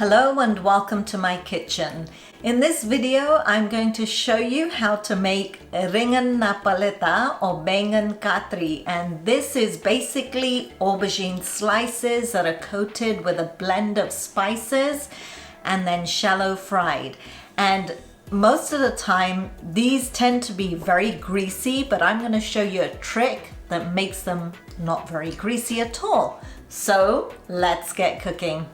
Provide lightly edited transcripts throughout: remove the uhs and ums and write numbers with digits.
Hello and welcome to my kitchen. In this video, I'm going to show you how to make Ringan Palita or Baingan Katri, and this is basically aubergine slices that are coated with a blend of spices and then shallow fried. And most of the time, these tend to be very greasy, but I'm going to show you a trick that makes them not very greasy at all. So let's get cooking.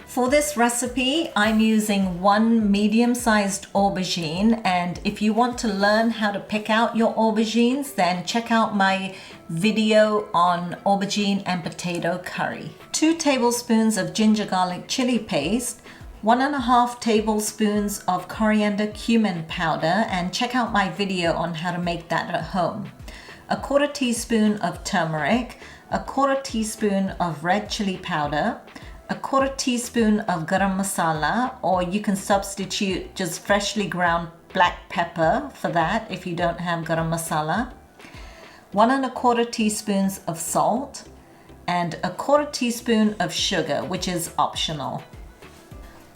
For this recipe, I'm using one medium-sized aubergine, and if you want to learn how to pick out your aubergines, then check out my video on aubergine and potato curry. 2 tablespoons of ginger garlic chili paste, 1.5 tablespoons of coriander-cumin powder, and check out my video on how to make that at home. 1/4 teaspoon of turmeric, 1/4 teaspoon of red chili powder, 1/4 teaspoon of Garam Masala, or you can substitute just freshly ground black pepper for that if you don't have Garam Masala, 1 1/4 teaspoons of salt, and 1/4 teaspoon of sugar, which is optional.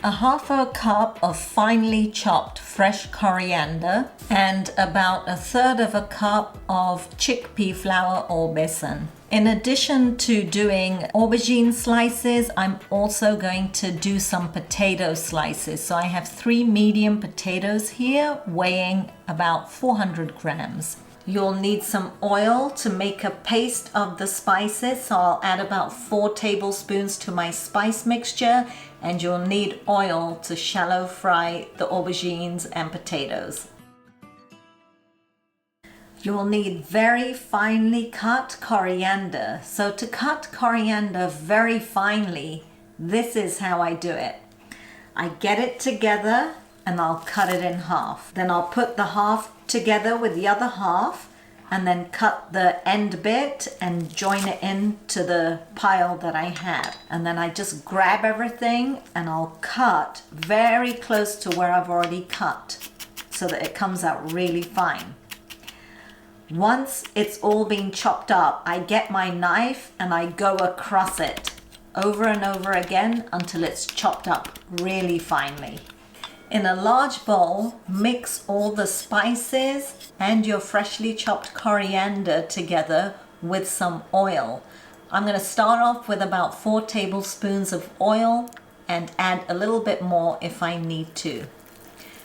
1/2 cup of finely chopped fresh coriander, and about 1/3 cup of chickpea flour or besan. In addition to doing aubergine slices, I'm also going to do some potato slices. So I have 3 medium potatoes here weighing about 400 grams. You'll need some oil to make a paste of the spices. So I'll add about 4 tablespoons to my spice mixture, and you'll need oil to shallow fry the aubergines and potatoes. You'll need very finely cut coriander. So to cut coriander very finely, this is how I do it. I get it together and I'll cut it in half. Then I'll put the half together with the other half and then cut the end bit and join it into the pile that I have. And then I just grab everything and I'll cut very close to where I've already cut so that it comes out really fine. Once it's all been chopped up, I get my knife and I go across it over and over again until it's chopped up really finely. In a large bowl, mix all the spices and your freshly chopped coriander together with some oil. I'm going to start off with about 4 tablespoons of oil and add a little bit more if I need to.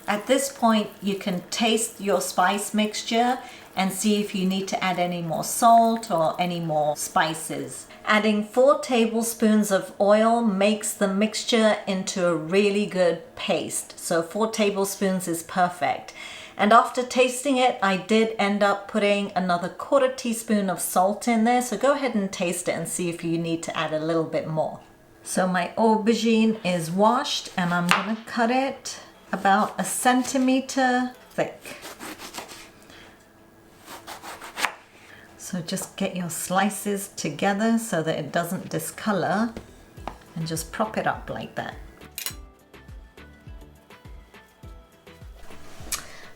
At this point, you can taste your spice mixture and see if you need to add any more salt or any more spices. Adding 4 tablespoons of oil makes the mixture into a really good paste. So 4 tablespoons is perfect. And after tasting it, I did end up putting another 1/4 teaspoon of salt in there. So go ahead and taste it and see if you need to add a little bit more. So my aubergine is washed and I'm gonna cut it about 1 centimeter thick. So just get your slices together so that it doesn't discolor and just prop it up like that.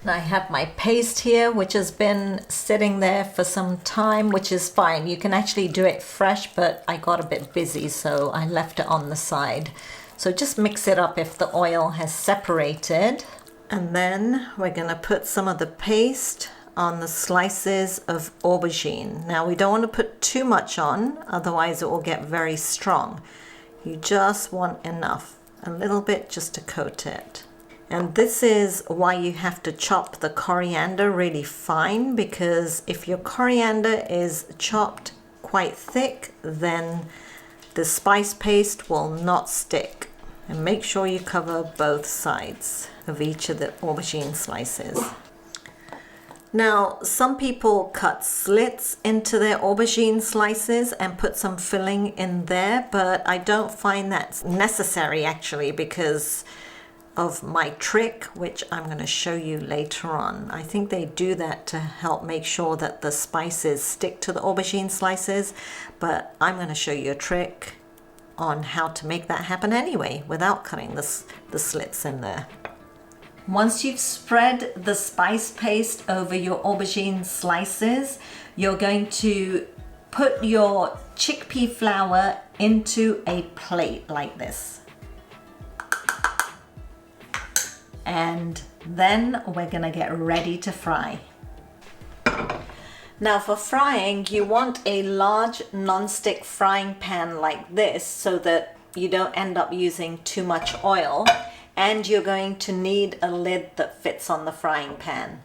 Now I have my paste here, which has been sitting there for some time, which is fine. You can actually do it fresh, but I got a bit busy, so I left it on the side. So just mix it up if the oil has separated. And then we're gonna put some of the paste on the slices of aubergine. Now we don't want to put too much on, otherwise it will get very strong. You just want enough, a little bit just to coat it. And this is why you have to chop the coriander really fine, because if your coriander is chopped quite thick, then the spice paste will not stick. And make sure you cover both sides of each of the aubergine slices. Now, some people cut slits into their aubergine slices and put some filling in there, but I don't find that necessary actually because of my trick, which I'm going to show you later on. I think they do that to help make sure that the spices stick to the aubergine slices, but I'm going to show you a trick on how to make that happen anyway without cutting the slits in there. Once you've spread the spice paste over your aubergine slices, you're going to put your chickpea flour into a plate like this. And then we're gonna get ready to fry. Now for frying, you want a large non-stick frying pan like this so that you don't end up using too much oil, and you're going to need a lid that fits on the frying pan.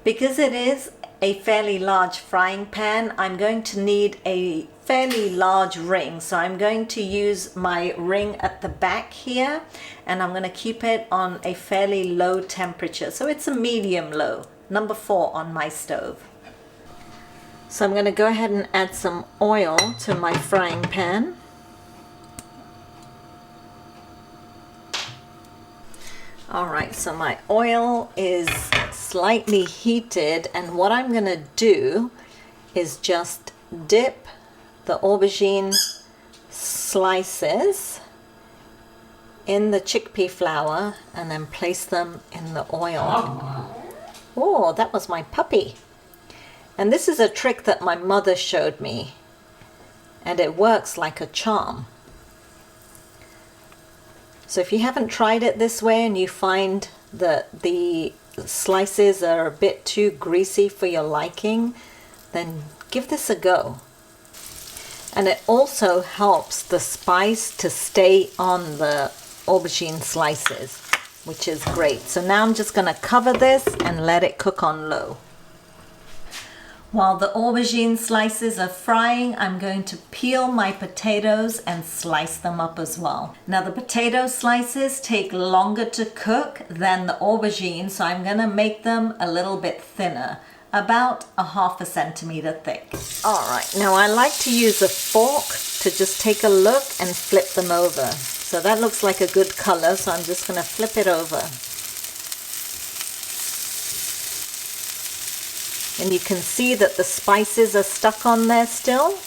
Because it is a fairly large frying pan, I'm going to need a fairly large ring. So I'm going to use my ring at the back here, and I'm going to keep it on a fairly low temperature. So it's a medium low, number 4 on my stove. So I'm going to go ahead and add some oil to my frying pan. Alright, so my oil is slightly heated, and what I'm going to do is just dip the aubergine slices in the chickpea flour and then place them in the oil. Oh, that was my puppy. And this is a trick that my mother showed me, and it works like a charm. So if you haven't tried it this way and you find that the slices are a bit too greasy for your liking, then give this a go. And it also helps the spice to stay on the aubergine slices, which is great. So now I'm just going to cover this and let it cook on low. While the aubergine slices are frying, I'm going to peel my potatoes and slice them up as well. Now the potato slices take longer to cook than the aubergine, so I'm going to make them a little bit thinner, about a ½ centimeter thick. Alright, now I like to use a fork to just take a look and flip them over. So that looks like a good color, so I'm just going to flip it over. And you can see that the spices are stuck on there still.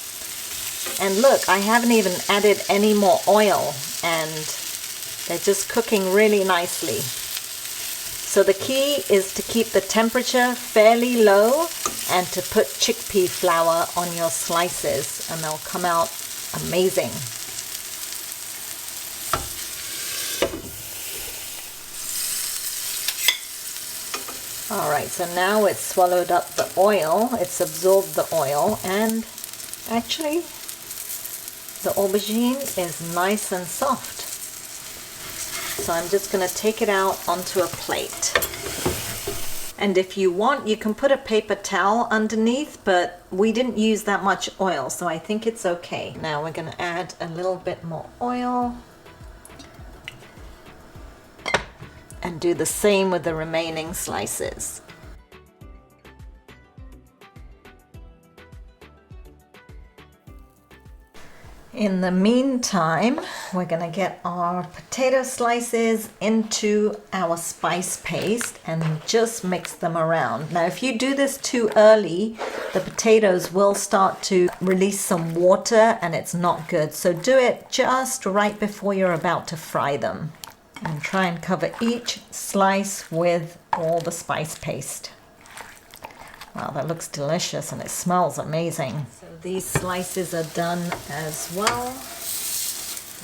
And look, I haven't even added any more oil, and they're just cooking really nicely. So the key is to keep the temperature fairly low and to put chickpea flour on your slices, and they'll come out amazing. Alright, so now it's swallowed up the oil, it's absorbed the oil, and actually the aubergine is nice and soft. So I'm just going to take it out onto a plate. And if you want, you can put a paper towel underneath, but we didn't use that much oil, so I think it's okay. Now we're going to add a little bit more oil. And do the same with the remaining slices. In the meantime, we're going to get our potato slices into our spice paste and just mix them around. Now, if you do this too early, the potatoes will start to release some water and it's not good. So do it just right before you're about to fry them. And try and cover each slice with all the spice paste. Wow, that looks delicious and it smells amazing. So these slices are done as well.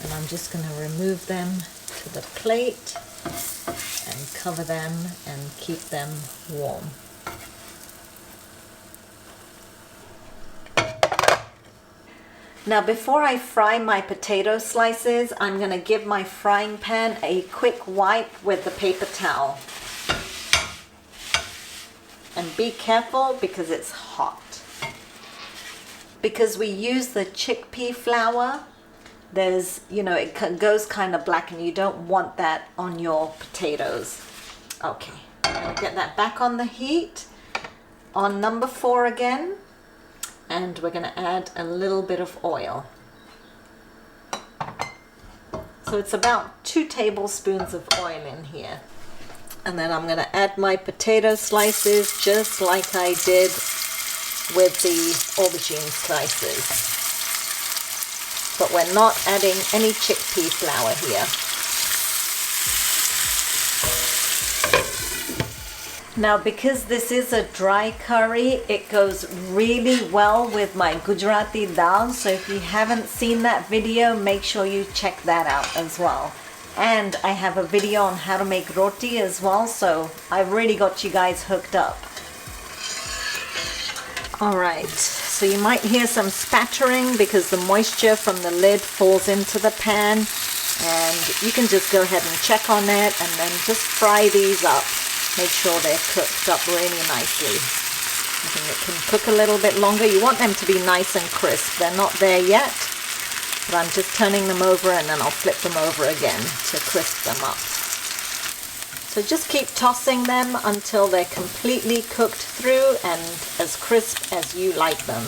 And I'm just going to remove them to the plate and cover them and keep them warm. Now before I fry my potato slices, I'm going to give my frying pan a quick wipe with the paper towel. And be careful because it's hot. Because we use the chickpea flour, there's, it goes kind of black and you don't want that on your potatoes. Okay, I'm going to get that back on the heat on number 4 again. And we're going to add a little bit of oil. So it's about 2 tablespoons of oil in here. And then I'm going to add my potato slices just like I did with the aubergine slices. But we're not adding any chickpea flour here. Now, because this is a dry curry, it goes really well with my Gujarati dal. So if you haven't seen that video, make sure you check that out as well. And I have a video on how to make roti as well. So I've really got you guys hooked up. All right, so you might hear some spattering because the moisture from the lid falls into the pan. And you can just go ahead and check on it and then just fry these up. Make sure they're cooked up really nicely. I think it can cook a little bit longer. You want them to be nice and crisp. They're not there yet, but I'm just turning them over and then I'll flip them over again to crisp them up. So just keep tossing them until they're completely cooked through and as crisp as you like them.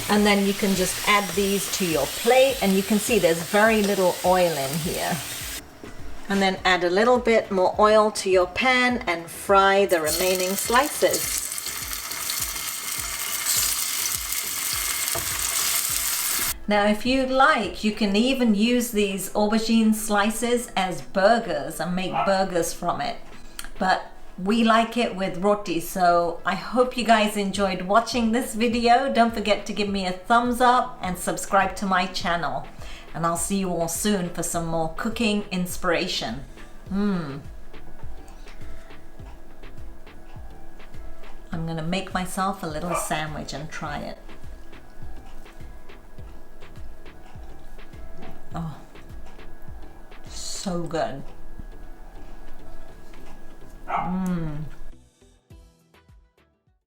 And then you can just add these to your plate, and you can see there's very little oil in here. And then add a little bit more oil to your pan and fry the remaining slices. Now, if you like, you can even use these aubergine slices as burgers and make burgers from it. But we like it with roti, so I hope you guys enjoyed watching this video. Don't forget to give me a thumbs up and subscribe to my channel. And I'll see you all soon for some more cooking inspiration. I'm gonna make myself a little sandwich and try it. Oh, so good.